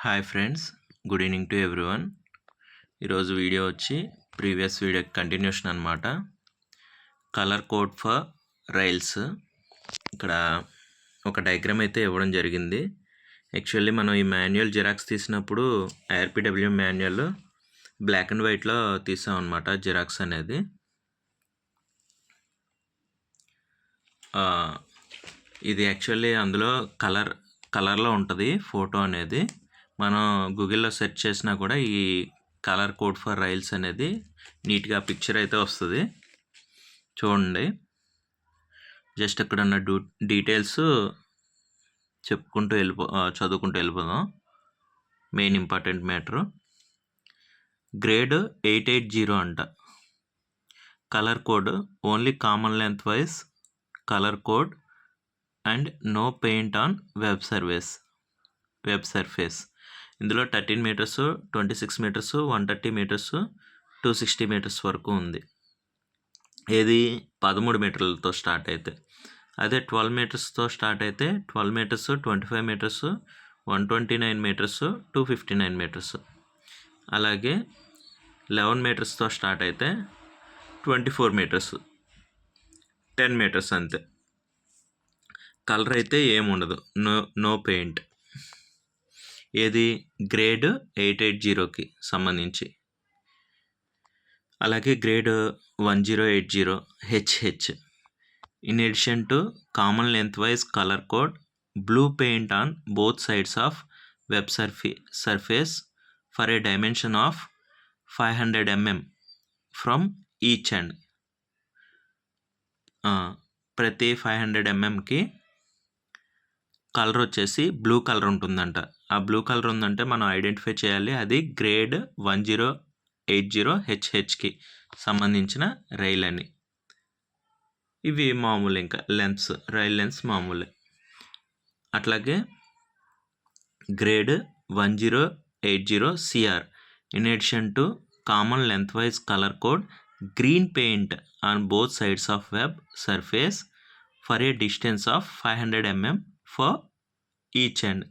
Hi friends, good evening to everyone. ఈరోజు video వచ్చి previous video continuation అనమాట. Colour code for rails. ఇక్కడ ఒక డయాగ్రామ్ అయితే ఇవ్వడం జరిగింది. యాక్చువల్లీ మనం ఈ మాన్యువల్ జిరాక్స్ తీసినప్పుడు ఐఆర్పిడబ్ల్యూ మాన్యువల్ బ్లాక్ అండ్ వైట్లో తీసాం అనమాట జిరాక్స్ అనేది. ఇది యాక్చువల్లీ అందులో కలర్లో ఉంటుంది ఫోటో అనేది. మనం గూగుల్లో సెర్చ్ చేసినా కూడా ఈ కలర్ కోడ్ ఫర్ రైల్స్ అనేది నీట్గా పిక్చర్ అయితే వస్తుంది. చూడండి, జస్ట్ అక్కడ ఉన్న డీటెయిల్స్ చదువుకుంటూ వెళ్ళిపోదాం. మెయిన్ ఇంపార్టెంట్ మ్యాటరు గ్రేడ్ 880 అంట. Colour code only common length wise colour code and no paint on web surface. ఇందులో 13 మీటర్స్, 26 మీటర్స్, 130 మీటర్స్, 260 మీటర్స్ వరకు ఉంది. ఏది 13 మీటర్లతో స్టార్ట్ అయితే. అదే 12 మీటర్స్తో స్టార్ట్ అయితే 12 మీటర్స్, 25 మీటర్స్, 129 మీటర్స్, 259 మీటర్స్. అలాగే 11 మీటర్స్తో స్టార్ట్ అయితే 24 మీటర్స్, 10 మీటర్స్ అంతే. కలర్ అయితే ఏముండదు, నో పెయింట్. ఏది గ్రేడ్ 880కి సంబంధించి. అలాగే grade 1080 HH. In addition to common length wise colour code, blue paint on both sides of web surface for A dimension of 500 mm from each end. ప్రతి 500 mmకి colour వచ్చేసి blue colour ఉంటుందంట. ఆ blue colour ఉందంటే మనం identify చేయాలి అది grade 1080 HHకి సంబంధించిన rail అని. ఇవి మామూలు, ఇంకా రైల్ లెన్స్ మామూలే. అట్లాగే grade 1080 CR. In addition to common length wise colour code, green paint on both sides of web surface for a distance of 500 mm for each end.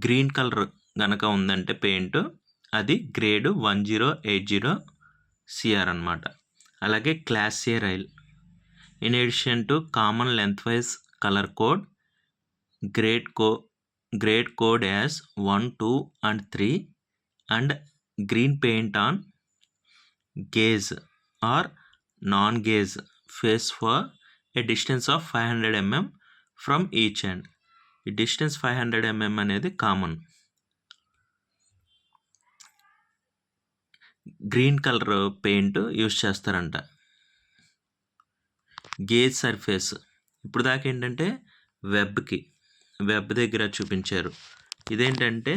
Green colour గనక ఉందంటే paint, అది grade 1080 CR అనమాట. అలాగే class A rail. In addition to common length wise colour code, grade code as 1, 2 and 3 and green paint on gauge or non gauge face for a distance of 500 mm from each end. ఈ distance 500 mm అనేది common. Green colour paint use చేస్తారంట. Gauge surface ఇప్పుడు దాకా ఏంటంటే web దగ్గర చూపించారు. ఇదేంటంటే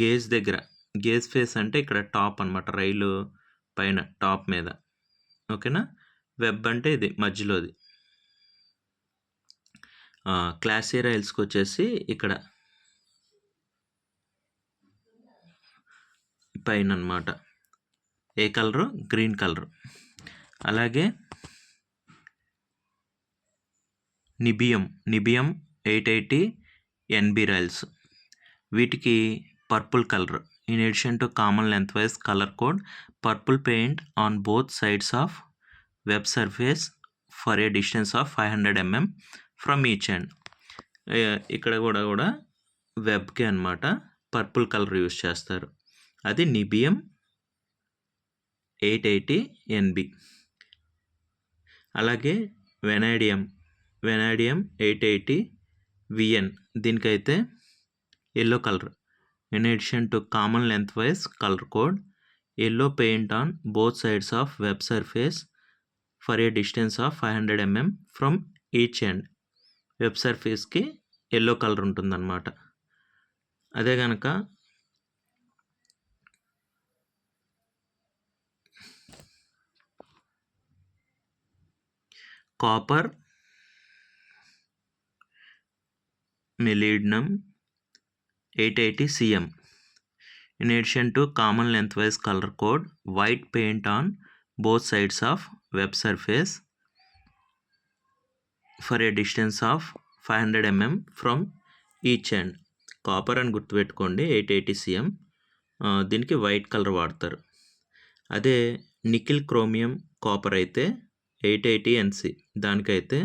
gauge దగ్గర. గేజ్ ఫేస్ అంటే ఇక్కడ టాప్ అనమాట, రైలు పైన టాప్ మీద. ఓకేనా. వెబ్ అంటే ఇది మధ్యలోది. క్లాస్ ఏ రైల్స్కి వచ్చేసి ఇక్కడ పైన అనమాట. ఏ కలరు? Green colour. అలాగే నిబియం 880 NB రైల్స్, వీటికి purple colour. In addition to common length wise colour code, purple paint on both sides of web surface for a distance of 500 mm from each end. ఇక్కడ కూడా వెబ్కి అనమాట purple colour use చేస్తారు. అది నిబియం 880 NB. అలాగే vanadium 880 VN. దీనికైతే yellow colour. In addition to common length wise colour code, yellow paint on both sides of web surface for a distance of 500 mm from each end. Web సర్ఫేస్కి yellow colour ఉంటుందన్నమాట. అదే కనుక copper మెలిడియం 880 CM. In addition to common lengthwise color code, white paint on both sides of web surface for a distance of 500 mm from each end. Copper అని గుర్తుపెట్టుకోండి 880 cm. దీనికి white colour వాడతారు. అదే nickel chromium copper అయితే 880 NC. దానికైతే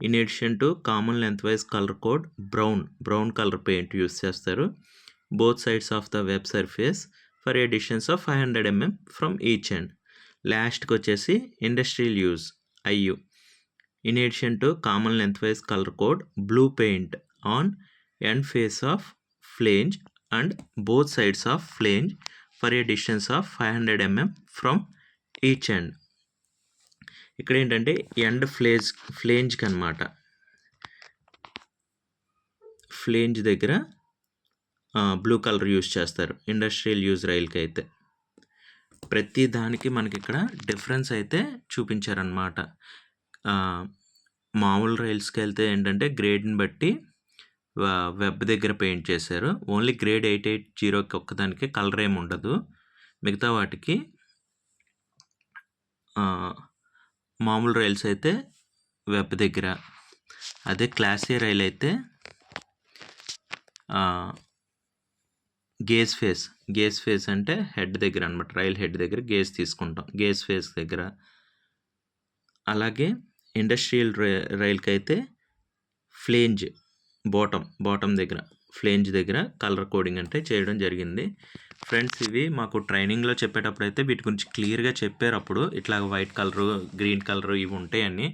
in addition to common length wise colour code brown colour paint use చేస్తారు. Both sides of the web surface for a distance of 500 mm from each end. లాస్ట్కి వచ్చేసి industrial use IU. In addition to common length wise colour code blue paint on end face of flange and both sides of flange for a distance of 500 mm from each end. ఇక్కడ ఏంటంటే end ఫ్లేంజ్కి అనమాట. Flange దగ్గర blue colour use చేస్తారు industrial use రైల్కి అయితే. ప్రతి దానికి మనకి ఇక్కడ డిఫరెన్స్ అయితే చూపించారనమాట. మామూలు రైల్స్కి వెళ్తే ఏంటంటే గ్రేడ్ని బట్టి వెబ్ దగ్గర పెయింట్ చేశారు. ఓన్లీ గ్రేడ్ 880కి ఒక్కదానికి కలర్ ఏమి ఉండదు. మిగతా వాటికి మామూలు రైల్స్ అయితే వెబ్ దగ్గర, అదే క్లాస్ ఏ రైల్ అయితే గేజ్ ఫేస్ అంటే హెడ్ దగ్గర అనమాట. రైల్ హెడ్ దగ్గర గేజ్ తీసుకుంటాం, గేజ్ ఫేస్ దగ్గర. అలాగే ఇండస్ట్రియల్ రైల్కి అయితే ఫ్లేంజ్ బాటమ్ దగ్గర, ఫ్లేంజ్ దగ్గర కలర్ కోడింగ్ అంటే చేయడం జరిగింది. ఫ్రెండ్స్, ఇవి మాకు ట్రైనింగ్లో చెప్పేటప్పుడు అయితే వీటి గురించి క్లియర్గా చెప్పారు. అప్పుడు ఇట్లా వైట్ కలరు, గ్రీన్ కలరు ఇవి ఉంటాయని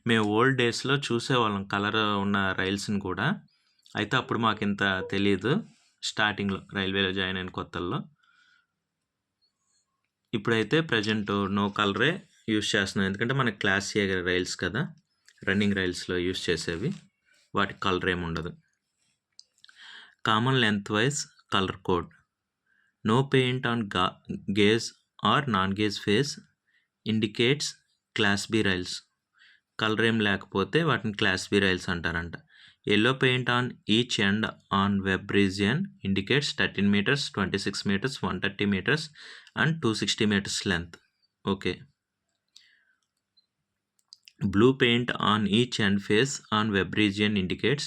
మేము ఓల్డ్ డేస్లో చూసేవాళ్ళం కలర్ ఉన్న రైల్స్ని కూడా. అయితే అప్పుడు మాకు ఇంత తెలియదు స్టార్టింగ్లో, రైల్వేలో జాయిన్ అయిన కొత్తల్లో. ఇప్పుడైతే ప్రజెంట్ నో కలరే యూస్ చేస్తున్నాం, ఎందుకంటే మనకి క్లాస్ ఏ రైల్స్ కదా, రన్నింగ్ రైల్స్లో యూస్ చేసేవి, వాటికి కలర్ ఏమి ఉండదు. Common length wise colour code. No paint on gauge or non gauge face indicates class B rails. Colour ఏం లేకపోతే వాటిని క్లాస్ బి రైల్స్ అంటారంట. Yellow paint on each end on web region indicates 13 meters, 26 meters, 130 meters and 260 meters length. Okay. Blue paint on each end face on web region indicates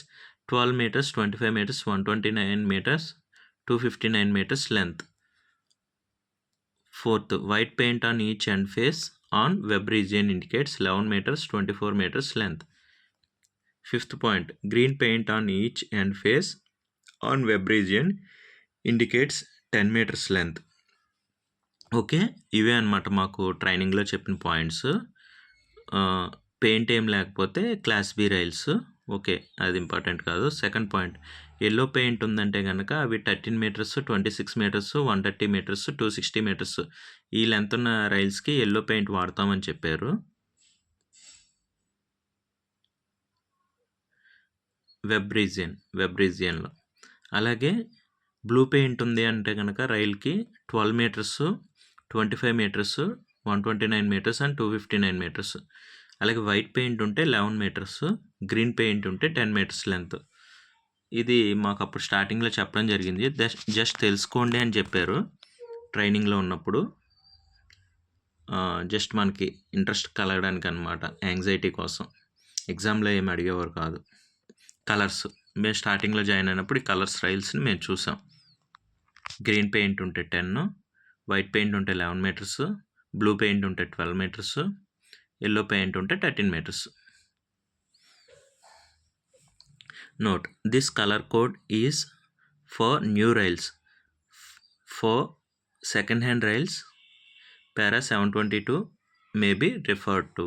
12 meters, 25 meters, 129 meters, 259 meters length. Fourth, white paint on each end face on web region indicates 11 meters, 24 meters length. Fifth point, green paint on each end face on web region indicates 10 meters length. Okay, ఇవే అనమాట మాకు ట్రైనింగ్లో చెప్పిన points. Paint ఏం లేకపోతే class B rails. Okay, అది important కాదు. Second point, yellow paint ఉందంటే కనుక అవి 13 meters, 26 meters, 130 meters, 260 meters ఈ లెంత్ ఉన్న రైల్స్కి ఎల్లో పెయింట్ వాడతామని చెప్పారు. వెబ్ రీజియన్లో. అలాగే బ్లూ పెయింట్ ఉంది అంటే కనుక రైల్కి 12 meters, 25 meters, 129 meters and 259 meters. అలాగే వైట్ పెయింట్ ఉంటే 11 meters, గ్రీన్ పెయింట్ ఉంటే 10 meters లెంత్. ఇది మాకు అప్పుడు స్టార్టింగ్లో చెప్పడం జరిగింది. జస్ట్ తెలుసుకోండి అని చెప్పారు ట్రైనింగ్లో ఉన్నప్పుడు. జస్ట్ మనకి ఇంట్రెస్ట్ కలగడానికి అనమాట, యాంగ్జైటీ కోసం. ఎగ్జామ్లో ఏమి అడిగేవారు కాదు. కలర్స్ మేము స్టార్టింగ్లో జాయిన్ అయినప్పుడు ఈ కలర్స్ రైల్స్ని మేము చూసాం. గ్రీన్ పెయింట్ ఉంటే 10, వైట్ పెయింట్ ఉంటే 11 meters, బ్లూ పెయింట్ ఉంటే 12 meters, ఎల్లో పెయింట్ ఉంటే 13 meters. Note, this colour code is for new rails. For second hand rails para 722 may be referred to.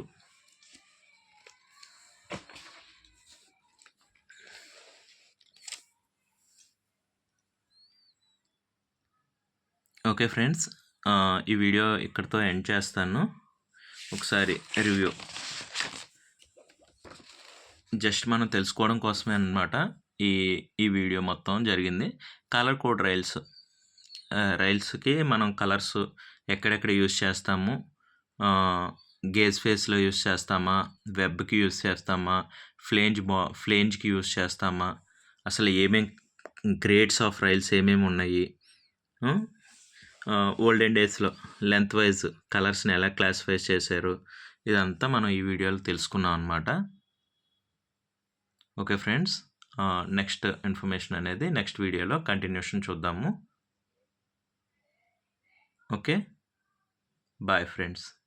Okay friends, ఈ video ఇక్కడితో end చేస్తాను. ఒకసారి review just మనం తెలుసుకోవడం కోసమే అన్నమాట ఈ వీడియో మొత్తం జరిగింది. కలర్ కోడ్ రైల్స్కి మనం కలర్స్ ఎక్కడెక్కడ యూస్ చేస్తాము, గేజ్ ఫేస్లో యూస్ చేస్తామా, వెబ్కి యూస్ చేస్తామా, ఫ్లేంజ్కి యూస్ చేస్తామా, అసలు ఏమేం గ్రేడ్స్ ఆఫ్ రైల్స్ ఏమేమి ఉన్నాయి, ఓల్డెన్ డేస్లో లెంత్ వైజ్ కలర్స్ని ఎలా క్లాసిఫై చేశారు, ఇదంతా మనం ఈ వీడియోలో తెలుసుకున్నాం అన్నమాట. ఓకే ఫ్రెండ్స్, నెక్స్ట్ ఇన్ఫర్మేషన్ అనేది నెక్స్ట్ వీడియోలో కంటిన్యూషన్ చూద్దాము. ఓకే. Bye friends.